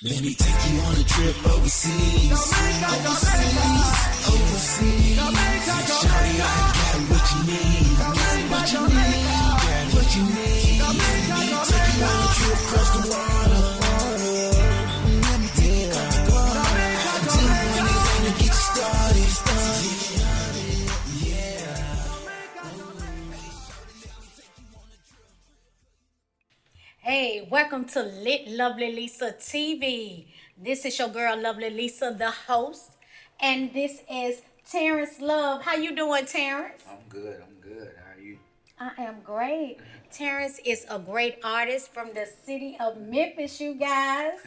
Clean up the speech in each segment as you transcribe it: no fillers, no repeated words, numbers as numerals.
Let me take you on a trip overseas. Overseas. Shawty, I got what you need. What you need. What you need. Let me take you on a trip across the water. Let me take you across the water. I do anything to get you started. Hey, welcome to Lit Lovely Lisa TV. This is your girl Lovely Lisa, the host, and this is Terrence Love. How you doing, Terrence? I'm good. How are you? I am great. Terrence is a great artist from the city of Memphis, you guys.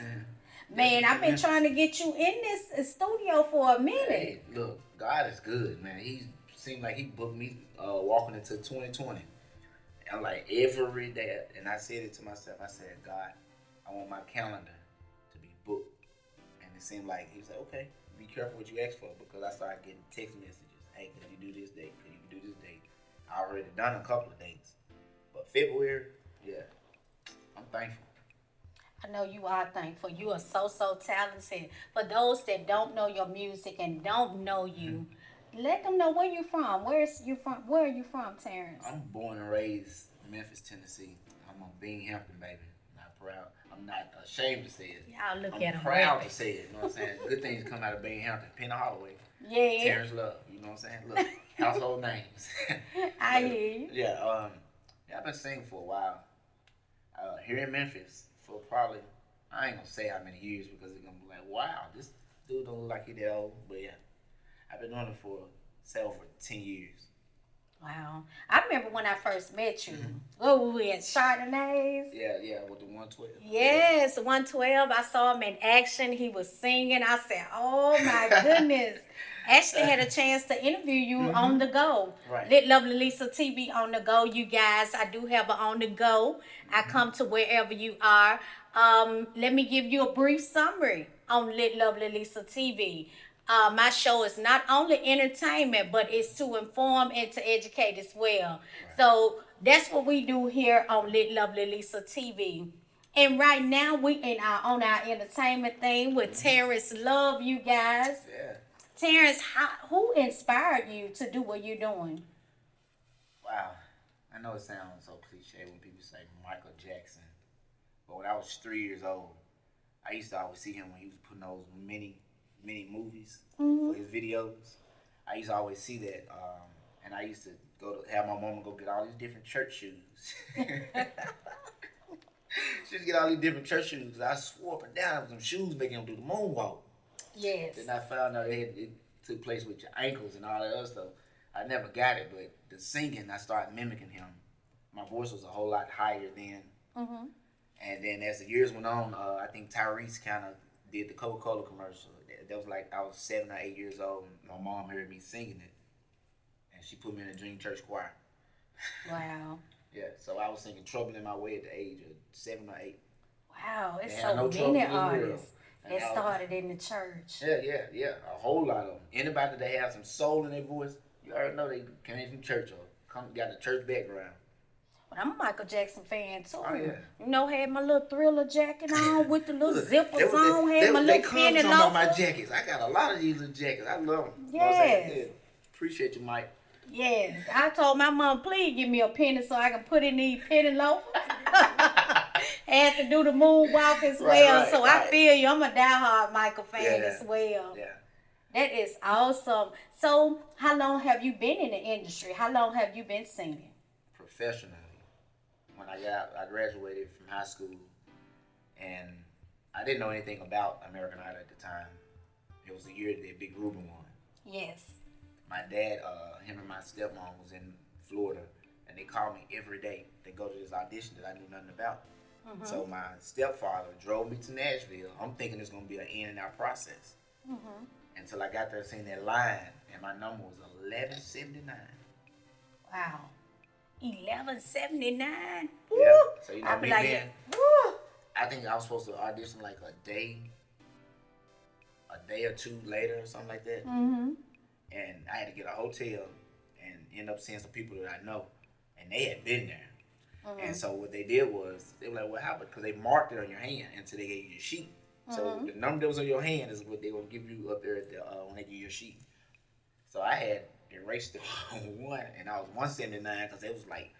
Man, I've been trying to get you in this studio for a minute. Hey, look, God is good, man. He seemed like he booked me walking into 2020. I'm like every day, and I said it to myself. I said, God, I want my calendar to be booked. And it seemed like he was like, okay, be careful what you ask for, because I started getting text messages. Hey, can you do this date? Can you do this date? I already done a couple of dates, but February, yeah, I'm thankful. I know you are thankful. You are so talented. For those that don't know your music and don't know you, let them know where you from. Where are you from, Terrence? I'm born and raised in Memphis, Tennessee. I'm a Binghampton baby. Not proud. I'm not ashamed to say it. Y'all look I'm at him. proud to say it. You know what I'm saying? Good things come out of Binghampton. Penny Holloway. Yeah. Terrence Love. You know what I'm saying? Look, household names. I hear you. Yeah. I've been singing for a while. Here in Memphis for probably, I ain't gonna say how many years, because it's gonna be like, wow, this dude don't look like he that old. But yeah, I've been doing it for over 10 years. Wow. I remember when I first met you. Oh, we had Chardonnays. Yeah, with the 112. Yes, 112. I saw him in action. He was singing. I said, oh my goodness. Actually had a chance to interview you on the go. Right. Lit Lovely Lisa TV on the go, you guys. I do have it on the go. I come to wherever you are. Let me give you a brief summary on Lit Lovely Lisa TV. My show is not only entertainment, but it's to inform and to educate as well. Right. So that's what we do here on Lit Lovely Lisa TV. And right now we on our entertainment thing with Terrence Love, you guys. Yeah. Terrence, who inspired you to do what you're doing? Wow. I know it sounds so cliche when people say Michael Jackson. But when I was 3 years old, I used to always see him when he was putting those mini movies for his videos. I used to always see that, and I used to have my mama go get all these different church shoes. She used to get all these different church shoes. I swore up and down some shoes making him do the moonwalk. Yes. Then I found out it took place with your ankles and all that other stuff. I never got it, but the singing, I started mimicking him. My voice was a whole lot higher then. And then as the years went on, I think Tyrese kind of did the Coca-Cola commercial. That was like I was 7 or 8 years old. My mom heard me singing it, and she put me in a Dream Church choir. Wow. Yeah, so I was singing "Trouble in My Way" at the age of 7 or 8. Wow, it's so many artists that started in the church. Yeah, a whole lot of them. Anybody that has some soul in their voice, you already know they came from church or got a church background. But I'm a Michael Jackson fan too. Oh, yeah. You know, had my little Thriller jacket on with the little zippers on, had my little penny loafers. loafers. My jackets. I got a lot of these little jackets. I love them. Yes. Yeah. Appreciate you, Mike. Yes. I told my mom, please give me a penny so I can put in these penny loafers. Had to do the moonwalk as well. Right, so I feel you. I'm a diehard Michael fan as well. Yeah. That is awesome. So how long have you been in the industry? How long have you been singing? Professionally. When I graduated from high school, and I didn't know anything about American Idol at the time. It was the year that Big Ruben won. Yes. My dad, him and my stepmom was in Florida, and they called me every day to go to this audition that I knew nothing about. So my stepfather drove me to Nashville. I'm thinking it's going to be an in and out process. Until I got there, seen that line, and my number was 1179. Wow. 1179. Yeah. So you know I be me like, then. woo. I think I was supposed to audition like a day or two later or something like that. And I had to get a hotel and end up seeing some people that I know, and they had been there. And so what they did was they were like, "Well, how?" Because they marked it on your hand until they gave you your sheet. So the number that was on your hand is what they're gonna give you up there at the, when they give you your sheet. So I had erased the one, and I was 179 because it was like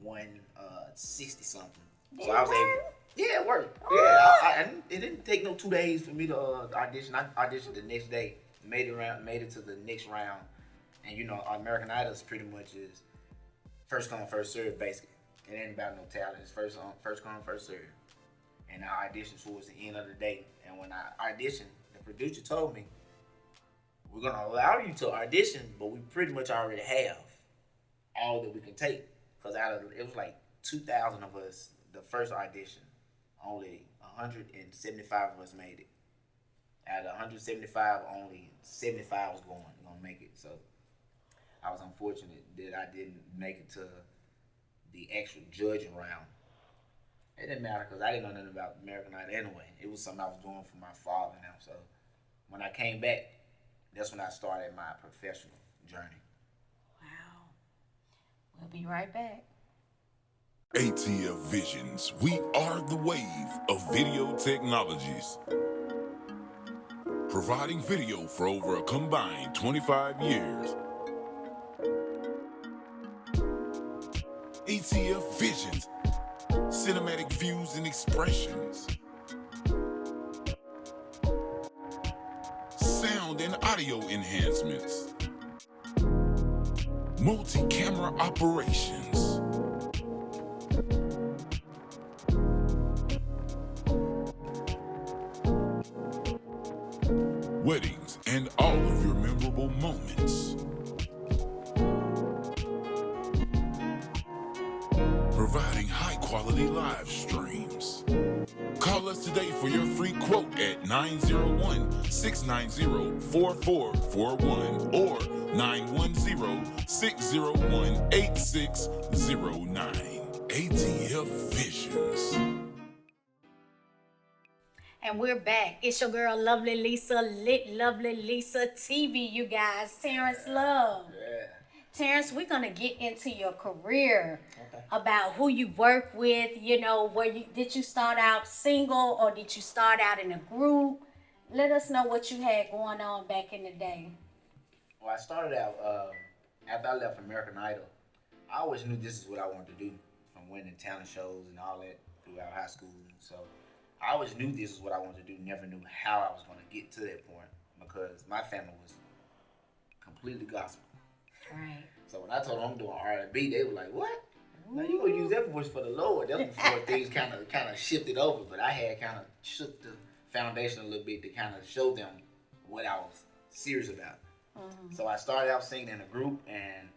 160 something. So I was able. Yeah, it worked. Yeah, it didn't take no 2 days for me to audition. I auditioned the next day, made it to the next round, and you know, American Idol pretty much is first come first serve basically. It ain't about no talent. It's first come first serve. And I auditioned towards the end of the day. And when I auditioned, the producer told me, we're gonna allow you to audition, but we pretty much already have all that we can take. Cause it was like 2,000 of us, the first audition, only 175 of us made it. Out of 175, only 75 was gonna make it. So I was unfortunate that I didn't make it to the actual judging round. It didn't matter because I didn't know nothing about American Idol anyway. It was something I was doing for my father now. So when I came back, that's when I started my professional journey. Wow. We'll be right back. ATF Visions, we are the wave of video technologies. Providing video for over a combined 25 years. ATF Visions, cinematic views and expressions. Sound and audio enhancements. Multi-camera operations. Weddings and all of your memorable moments. Providing high-quality live streams. Call us today for your free quote at 901-690-4441 or 910-601-8609. ATF Visions. And we're back. It's your girl, Lovely Lisa, Lit Lovely Lisa TV, you guys. Terrence Love. Yeah. Terrence, we're going to get into your career, about who you work with, you know, did you start out single or did you start out in a group? Let us know what you had going on back in the day. Well, I started out, after I left American Idol, I always knew this is what I wanted to do, from winning talent shows and all that throughout high school. So I always knew this is what I wanted to do, never knew how I was going to get to that point because my family was completely gospel. Right. So when I told them I'm doing R&B, they were like, what? Now you gonna use that voice for the Lord. That's before things kind of shifted over, but I had kind of shook the foundation a little bit to kind of show them what I was serious about. So I started out singing in a group, and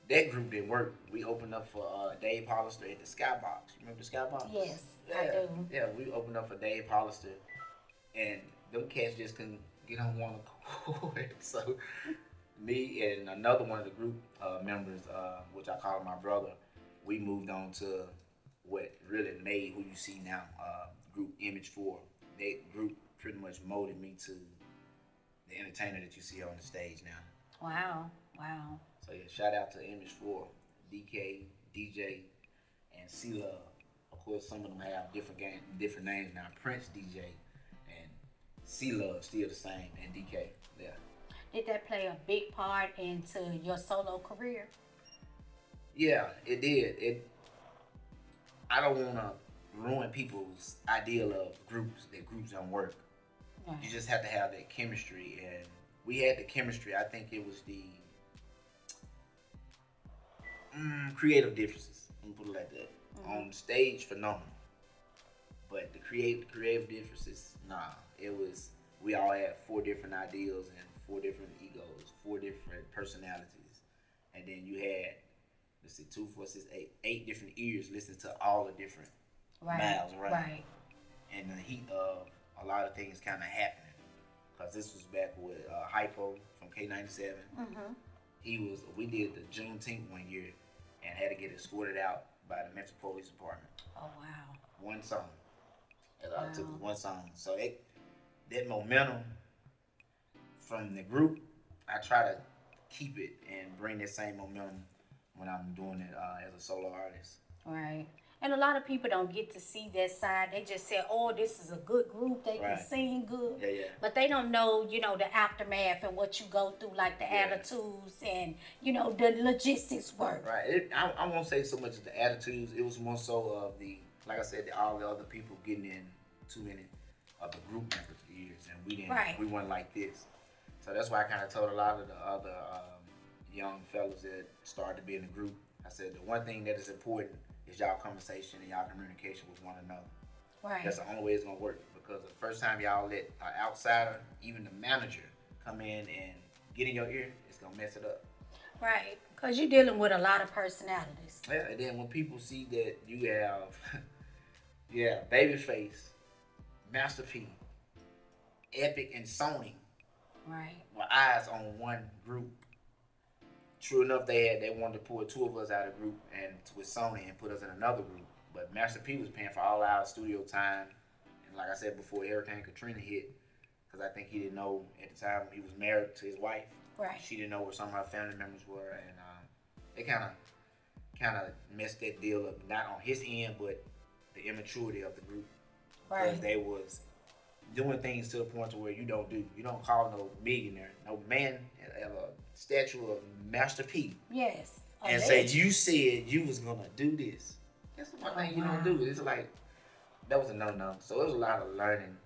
that group didn't work. We opened up for Dave Hollister at the Skybox. You remember the Skybox? Yes, yeah. I do. Yeah, we opened up for Dave Hollister, and them cats just couldn't get on one accord. So me and another one of the group members, which I call my brother, we moved on to what really made who you see now, group Image 4. That group pretty much molded me to the entertainer that you see on the stage now. Wow, wow. So yeah, shout out to Image 4, DK, DJ, and C-Love. Of course, some of them have different names now. Prince DJ and C-Love still the same, and DK. Yeah. Did that play a big part into your solo career? Yeah, it did. I don't want to ruin people's ideal of groups, that groups don't work. Right. You just have to have that chemistry, and we had the chemistry. I think it was the creative differences. Let me put it like that. On stage, phenomenal. But the creative differences, nah. It was, we all had 4 different ideals and 4 different egos, 4 different personalities. And then you had, let's see, 2, 4, 6, 8 different ears listening to all the different mouths, right? And the heat of a lot of things kind of happening. Because this was back with Hypo from K97. We did the Juneteenth one year and had to get escorted out by the Memphis Police Department. Oh, wow. One song. It took us one song. So that momentum from the group, I try to keep it and bring that same momentum when I'm doing it as a solo artist. Right. And a lot of people don't get to see that side. They just say, oh, this is a good group. They can Right. sing good. Yeah. But they don't know, the aftermath and what you go through, like the attitudes and, the logistics work. Right. I won't say so much of the attitudes. It was more so of like I said, all the other people getting in too many of the group members for years, and we didn't. Right. We weren't like this. So that's why I kind of told a lot of the other young fellas that started to be in the group. I said the one thing that is important is y'all conversation and y'all communication with one another. Right. That's the only way it's gonna work, because the first time y'all let an outsider, even the manager, come in and get in your ear, it's gonna mess it up. Right. Because you're dealing with a lot of personalities. Yeah, and then when people see that you have, Babyface, Master P, Epic, and Sony, Right. with eyes on one group. True enough, they wanted to pull two of us out of the group and with Sony and put us in another group. But Master P was paying for all our studio time, and like I said before, Hurricane Katrina hit, because I think he didn't know at the time he was married to his wife. Right. She didn't know where some of her family members were, and it kind of messed that deal up. Not on his end, but the immaturity of the group, because Right. they was doing things to the point to where you don't call no millionaire, no man, have a statue of Master P, Yes. and say you said you was gonna do this. That's one thing you don't do. It's like that was a no. So it was a lot of learning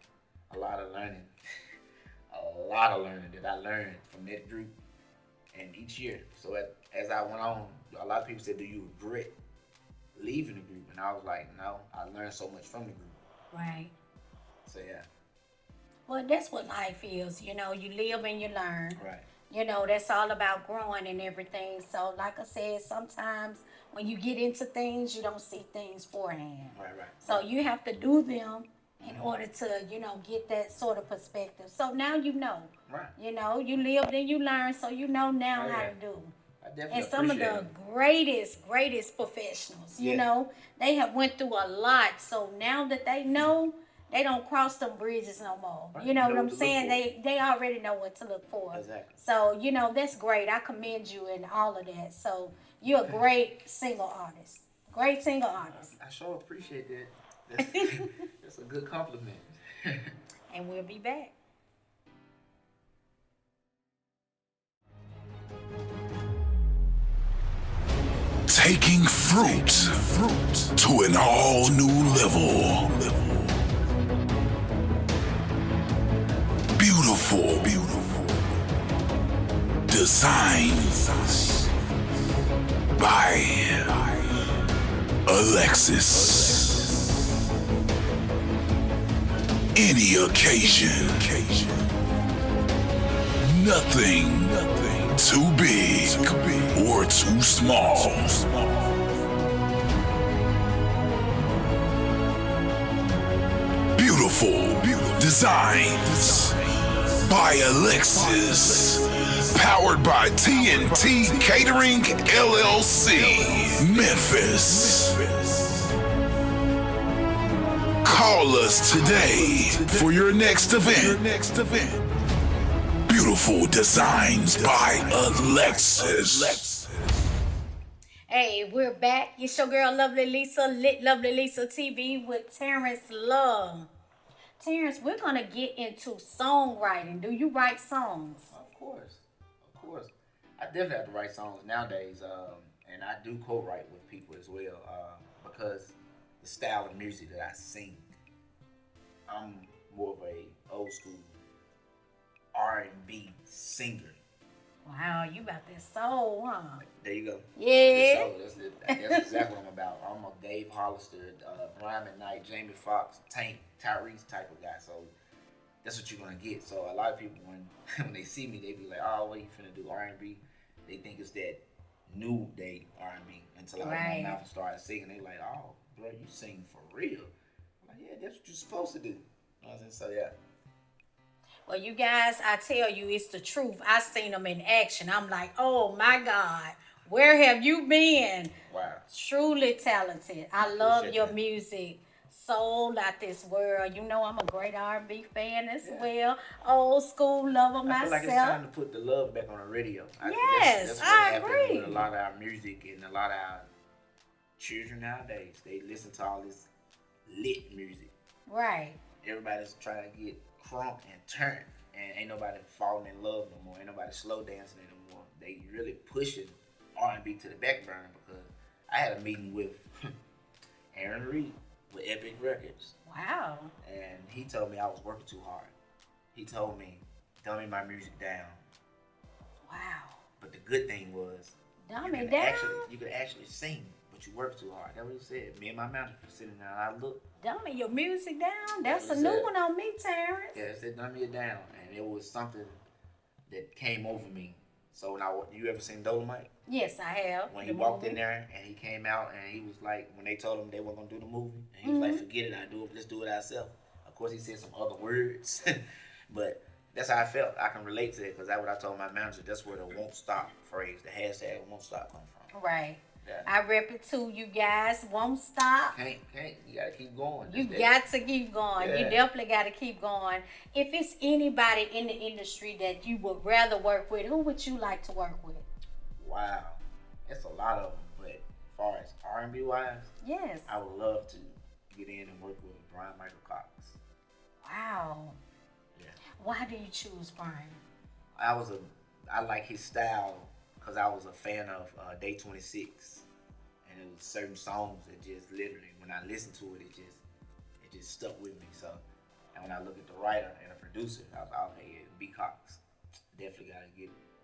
that I learned from that group, and each year. So as I went on, a lot of people said, "Do you regret leaving the group?" And I was like, "No, I learned so much from the group." Right. So yeah. Well, that's what life is. You live and you learn. Right. That's all about growing and everything. So, like I said, sometimes when you get into things, you don't see things beforehand. Right. So you have to do them in order to, get that sort of perspective. So now you know. Right. You lived and you learned, so you know now Oh, how yeah. to do. I definitely And some of appreciate the it. greatest professionals, Yeah. they have went through a lot. So now that they know, they don't cross them bridges no more. Right. You know what Know I'm what to look saying? They already know what to look for. Exactly. So, that's great. I commend you in all of that. So you're a great single artist. Great single artist. I sure appreciate that. That's a good compliment. And we'll be back. Taking fruit to an all new level. Beautiful designs by Alexis. Any occasion, nothing too big or too small. Beautiful designs by Alexis. Powered by TNT Catering LLC, Memphis. Call us today for your next event. Beautiful designs by Alexis. Hey, we're back. It's your girl, Lovely Lisa, Lit Lovely Lisa TV with Terrence Love. Terrence, we're going to get into songwriting. Do you write songs? Of course. I definitely have to write songs nowadays, and I do co-write with people as well, because the style of music that I sing, I'm more of a old school R&B singer. Wow, you got this soul, huh? There you go. Yeah. That's exactly what I'm about. I'm a Dave Hollister, Brian McKnight, Jamie Foxx, Tank, Tyrese type of guy. So that's what you're gonna get. So a lot of people, when they see me, they be like, "Oh, what you finna do R&B?" They think it's that new day R&B until I open my mouth and start singing. They like, "Oh, bro, you sing for real?" I'm like, "Yeah, that's what you're supposed to do." You know what I'm saying? So yeah. Well, you guys, I tell you, it's the truth. I seen them in action. I'm like, oh my God, where have you been? Wow. Truly talented. I love your that. music. Soul out this world. I'm a great R&B fan as well. Old school lover myself. I feel like it's time to put the love back on the radio. Yes, that's what I happened agree. with a lot of our music and a lot of our children nowadays, they listen to all this lit music. Right. Everybody's trying to get crunk and turned, and ain't nobody falling in love no more. Ain't nobody slow dancing anymore. They really pushing R&B to the back burner because I had a meeting with Aaron Reed with Epic Records. Wow. And he told me I was working too hard. He told me, dummy my music down. Wow. But the good thing was, Dumb it down? you could actually sing, but you work too hard. That's what he said. Me and my manager were sitting there, and I looked. Dummy your music down? That's a That's new it. one on me, Terrence. Yeah, it said dummy it down. And it was something that came over me. So when you ever seen Dolomite? Yes, I have. When The he walked movie. in there and he came out and he was like, when they told him they weren't gonna do the movie, and he was like, forget it, let's do it ourselves. Of course, he said some other words, but that's how I felt. I can relate to it because that's what I told my manager. That's where the "won't stop" phrase, the hashtag "won't stop" come from. Right. Yeah. I rep it too, you guys. Won't stop. Can't. You gotta keep going. You That's got to keep going. You Yeah. definitely got to keep going. If it's anybody in the industry that you would rather work with, who would you like to work with? Wow, it's a lot of them. But as far as R&B wise, Yes. I would love to get in and work with Brian Michael Cox. Wow. Yeah. Why do you choose Brian? I like his style because I was a fan of Day 26, and it was certain songs that just literally, when I listened to it, it just stuck with me. So, and when I look at the writer and the producer, I was like, okay, yeah, B. Cox, definitely gotta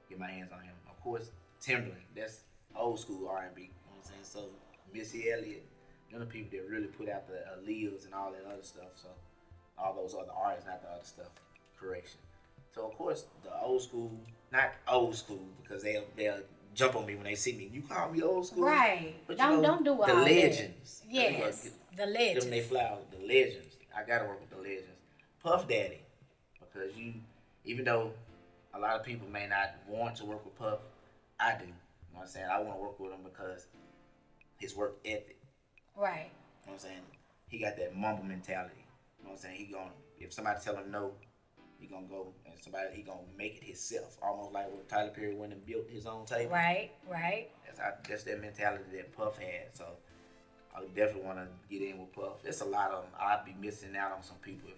get my hands on him. Of course, Timberland, that's old school R&B. You know what I'm saying? So Missy Elliott, none of the people that really put out the Aaliyahs and all that other stuff. So all those other artists, not the other stuff. Correction. So of course the old school, not old school because they'll jump on me when they see me. You call me old school, Right. But Don't do all the that. legends. Yes. The Give legends. them they flowers. The legends. I gotta work with the legends. Puff Daddy, because even though a lot of people may not want to work with Puff, I do. You know what I'm saying? I want to work with him because his work ethic. Right. You know what I'm saying? He got that mumble mentality. You know what I'm saying? If somebody tell him no, he gonna go and he gonna make it himself. Almost like when Tyler Perry went and built his own table. Right. That's that mentality that Puff had. So I would definitely want to get in with Puff. There's a lot of them. I'd be missing out on some people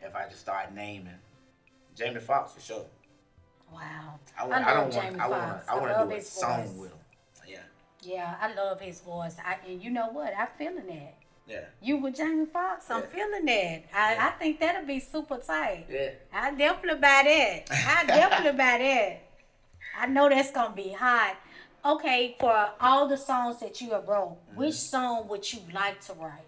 if I just start naming. Jamie Foxx for sure. Wow. I love want Jamie Foxx. to love do a his song voice. with him. Yeah. Yeah, I love his voice. And you know what? I'm feeling that. Yeah. You with Jamie Foxx, I'm Yeah. feeling that. I think that'll be super tight. Yeah. I definitely buy that. I know that's gonna be hot. Okay, for all the songs that you have wrote, which song would you like to write?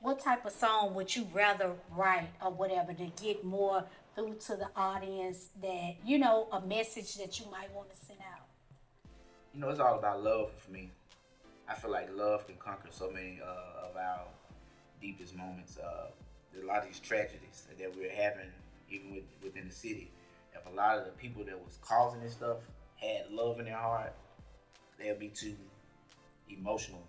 What type of song would you rather write or whatever to get more through to the audience that, a message that you might want to send out? It's all about love for me. I feel like love can conquer so many of our deepest moments. There's a lot of these tragedies that we're having, even within the city. If a lot of the people that was causing this stuff had love in their heart, they'll be too emotional.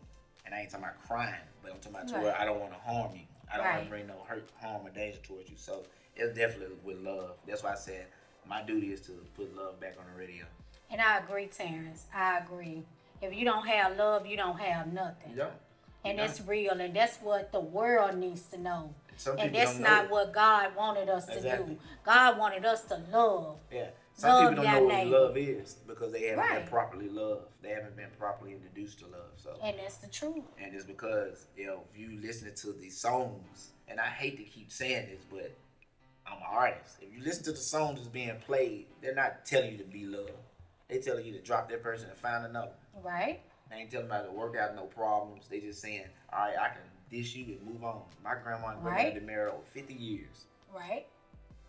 And I ain't talking about crying, but I'm talking about to where I don't want to harm you. I don't want to bring no hurt, harm, or danger towards you. So it's definitely with love. That's why I said my duty is to put love back on the radio. And I agree, Terrence. I agree. If you don't have love, you don't have nothing. You don't. And it's real, and that's what the world needs to know. Some And people that's don't not know. what God wanted us to Exactly. do. God wanted us to love. Yeah. Some Love people don't thy know what neighbor. love is because they haven't Right. been properly loved. They haven't been properly introduced to love. So And that's the truth. and it's because, if you listening to these songs, and I hate to keep saying this, but I'm an artist. If you listen to the songs that's being played, they're not telling you to be loved. They telling you to drop that person and find another. Right? They ain't telling about to work out no problems. They just saying, all right, I can dish you and move on. My grandma and grandma Right. been married over 50 years. Right?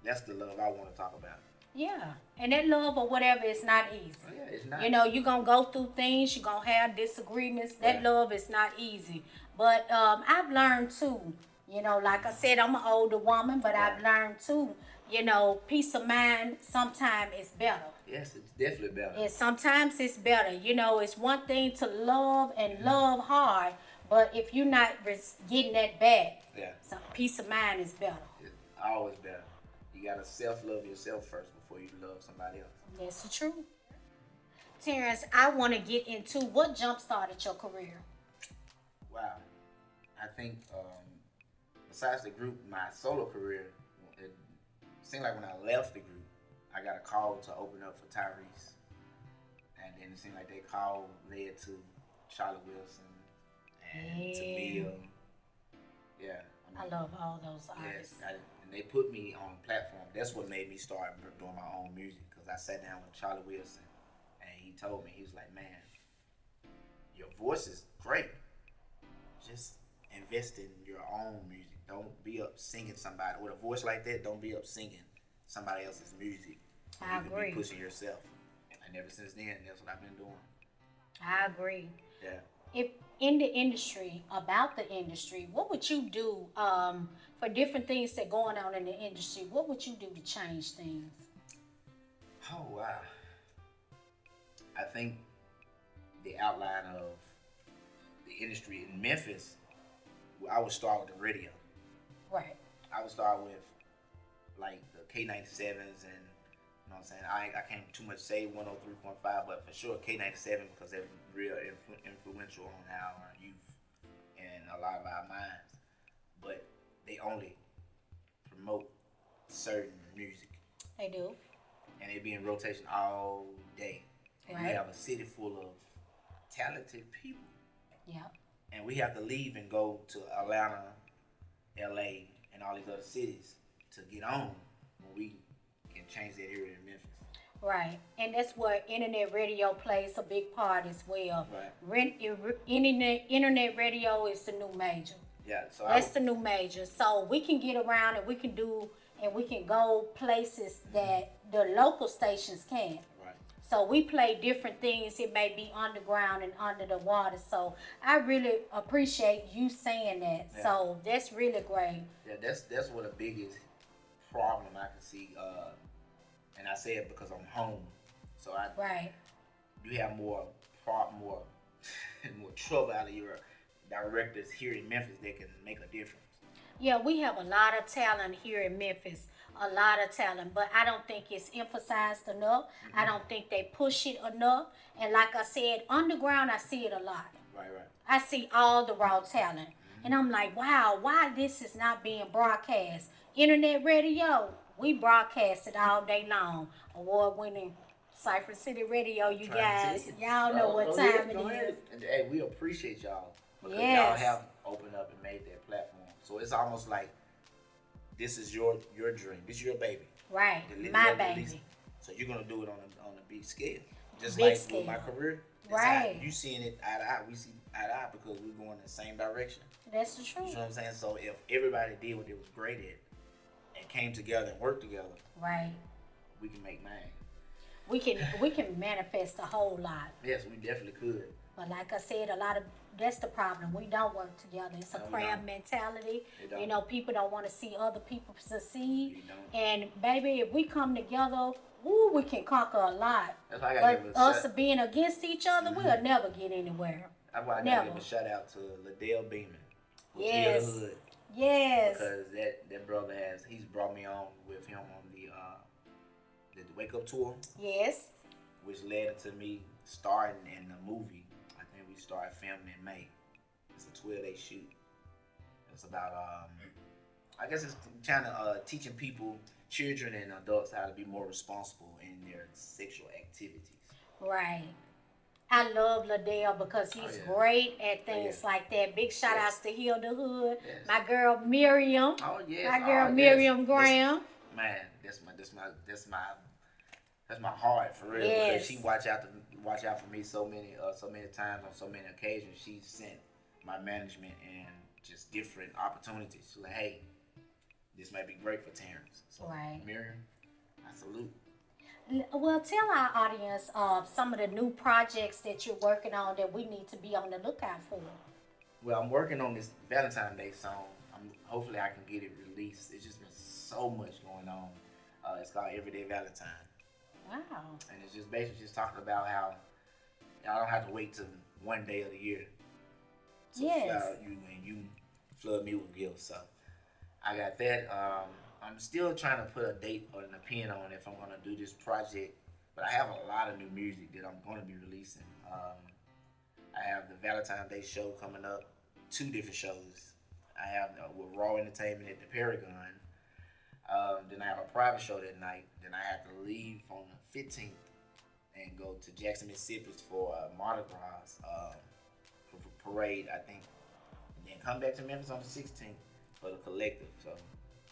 That's the love I want to talk about. Yeah. And that love or whatever is not easy. Oh, yeah, it's not. You're going to go through things. You're going to have disagreements. That Right. love is not easy. But I've learned too, like I said, I'm an older woman, but I've learned too, peace of mind sometimes is better. Yes, it's definitely better. And sometimes it's better. It's one thing to love and love hard, but if you're not getting that back, Yeah. some peace of mind is better. It's always better. You gotta self-love yourself first before you love somebody else. That's the truth. Terrence, I want to get into what jump started your career. Wow. I think besides the group, my solo career, it seemed like when I left the group, I got a call to open up for Tyrese. And then it seemed like that call led to Charlie Wilson and to Bill. Yeah. I love all those artists. Yes, and they put me on a platform. That's what made me start doing my own music. Because I sat down with Charlie Wilson, and he told me, he was like, "Man, your voice is great. Just invest in your own music. Don't be up singing somebody with a voice like that. Don't be up singing somebody else's music. I You agree. Be pushing yourself." And ever since then, that's what I've been doing. I agree. Yeah. If in the industry, about the industry, what would you do for different things that going on in the industry? What would you do to change things? Oh wow. I think the outline of the industry in Memphis, I would start with the radio. Right. I would start with like the K97s and you know what I'm saying. I can't too much say 103.5, but for sure K97 because they're real influential on our youth and a lot of our minds. But they only promote certain music. They do. And they be in rotation all day. And Right. you have a city full of talented people. Yeah. And we have to leave and go to Atlanta, LA, and all these other cities to get on when we can change that area in Memphis. Right. And that's where internet radio plays a big part as well. Right. Internet radio is the new major. Yeah, so That's the new major. So we can get around and we can do and we can go places that the local stations can't. Right. So we play different things. It may be underground and under the water. So I really appreciate you saying that. Yeah. So that's really great. Yeah, that's what the biggest problem I can see. And I say it because I'm home. So Right. you have more more trouble out of your directors here in Memphis that can make a difference. Yeah, we have a lot of talent here in Memphis. A lot of talent, but I don't think it's emphasized enough. I don't think they push it enough. And like I said, underground, I see it a lot. Right. I see all the raw talent. And I'm like, wow, why this is not being broadcast? Internet radio, we broadcast it all day long. Award-winning Cypher City Radio, you guys. Y'all know what time it is. And hey, we appreciate y'all because Yes. y'all have opened up and made that platform. So it's almost like this is your dream. This is your baby. Right, The Little my Lovely Lisa. baby. So you're gonna do it on a big scale, just Big like with my scale. career. Right. You seeing it eye to eye. We see eye to eye because we're going in the same direction. That's the You truth. know what I'm saying? So if everybody did what they was great at and came together and worked together, Right. we can make mine. We can manifest a whole lot. Yes, we definitely could. But like I said, that's the problem. We don't work together. It's a No, we crab don't. mentality. We don't. You know, people don't want to see other people succeed. We don't. And baby, if we come together, ooh, we can conquer a lot. That's why I gotta But give a us shout. being against each other, we'll never get anywhere. That's why I gotta Never. give a shout out to Liddell Beeman. with Yes. Heal the Hood. Yes. Because that brother he's brought me on with him on the Wake Up Tour, Yes. which led into me starting in the movie. I think we started filming in May. It's a 12-day shoot. It's about I guess it's trying to teaching people, children and adults, how to be more responsible in their sexual activities. Right. I love Liddell because he's Oh, yeah. great at things yeah. like that. Big shout Yes. outs to Heal the Hood. Yes. My girl Miriam. Oh yes, My girl oh, yes. Miriam That's- Graham. Man, that's my heart for real. Yes. Because she watch out for me so many times on so many occasions. She sent my management and just different opportunities. She's like, hey, this might be great for Terrence. So Right. Miriam, I salute. Well, tell our audience some of the new projects that you're working on that we need to be on the lookout for. Well, I'm working on this Valentine's Day song. Hopefully I can get it released. It's just been so much going on. It's called Everyday Valentine. Wow. And it's just basically just talking about how y'all don't have to wait till one day of the year to Yes. flood you and you flood me with gifts. So I got that. I'm still trying to put a date or an opinion on if I'm gonna do this project But I have a lot of new music that I'm going to be releasing. I have the Valentine's Day show coming up, 2 different shows. I have with Raw Entertainment at the Paragon. Then I have a private show that night. Then I have to leave on the 15th and go to Jackson, Mississippi for Mardi Gras parade, I think. And then come back to Memphis on the 16th for the collective. So,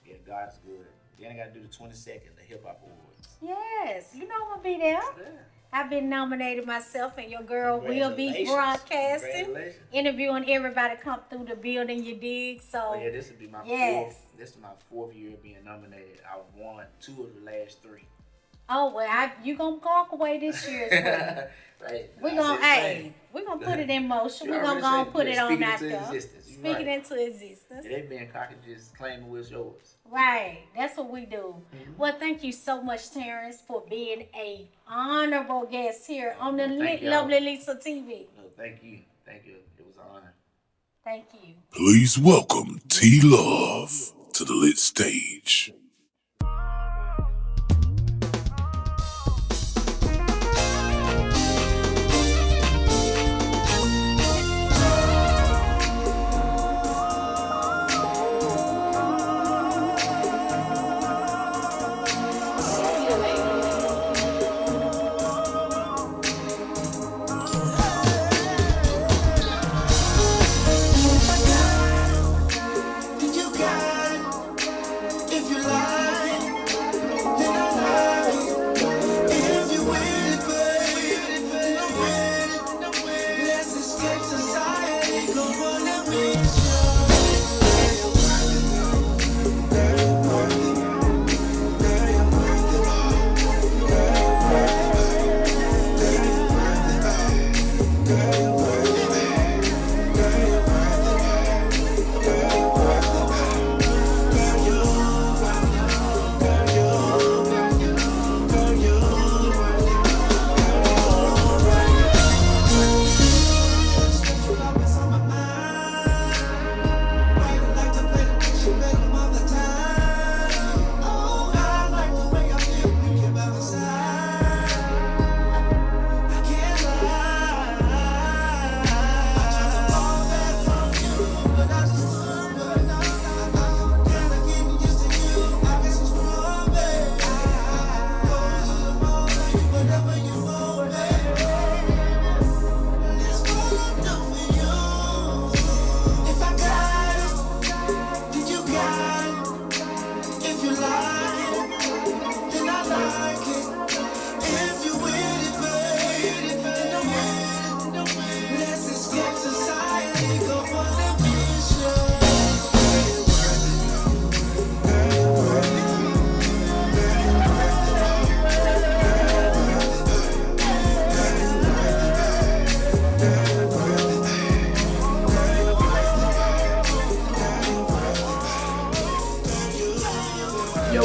yeah, God is good. Then I got to do the 22nd, the Hip Hop Awards. Yes, you know I'm going to be there. Yeah. I've been nominated myself, and your girl will be Congratulations. broadcasting, Congratulations. interviewing everybody come through the building, you dig? So, Oh yeah, this would be my yes. This is my 4th year being nominated. I've won 2 of the last 3. Oh, well, you going to walk away this year as well. Right. We're gonna put it in motion. We're gonna go and put it on out there. Speak it into existence. It ain't being cocky, just claiming what's yours. Right. That's what we do. Mm-hmm. Well, thank you so much, Terrence, for being a honorable guest here on the Lovely Lisa TV. No, thank you. Thank you. It was an honor. Thank you. Please welcome T Love to the lit stage.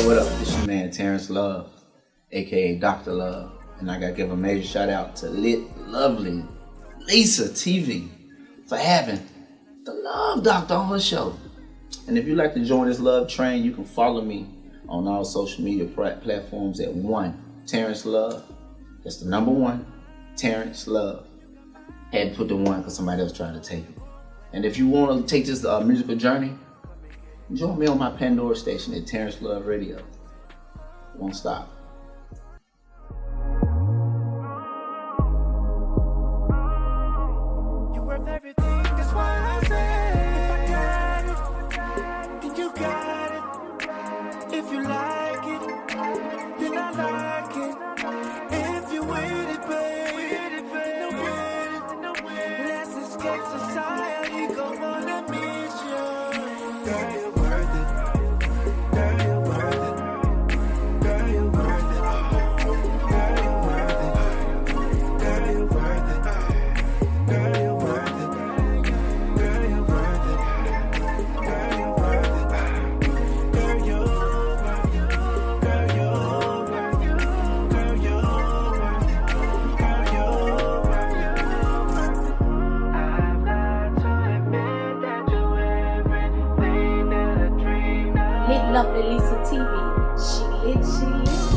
What up? This your man Terrence Love, aka Dr. Love, and I gotta give a major shout out to Lovely Lisa TV for having the Love Doctor on her show. And if you'd like to join this love train, you can follow me on all social media platforms at Terrence Love. That's the number 1, Terrence Love. I had to put the 1 because somebody else tried to take it. And if you want to take this musical journey, join me on my Pandora station at Terrence Love Radio. Won't stop. You're worth everything, that's why I say, if I got it, then you got it. If you like it, then I like it. If you with it, baby, then I'm with it. Let's escape society, go on a mission. Girl, you're worth it. Girl, you're worth it. Girl, you're worth it. Girl, you're worth it. Girl, you're worth it. Girl, you're worth it. Girl, you're worth it. Girl, you're worth it. Girl, you're worth it. Girl, you're worth it. Girl, you're worth it. Girl, you're worth it. I've got to admit that you're everything that I dreamed of. Lit Lovely Lisa TV. She lit, she lit.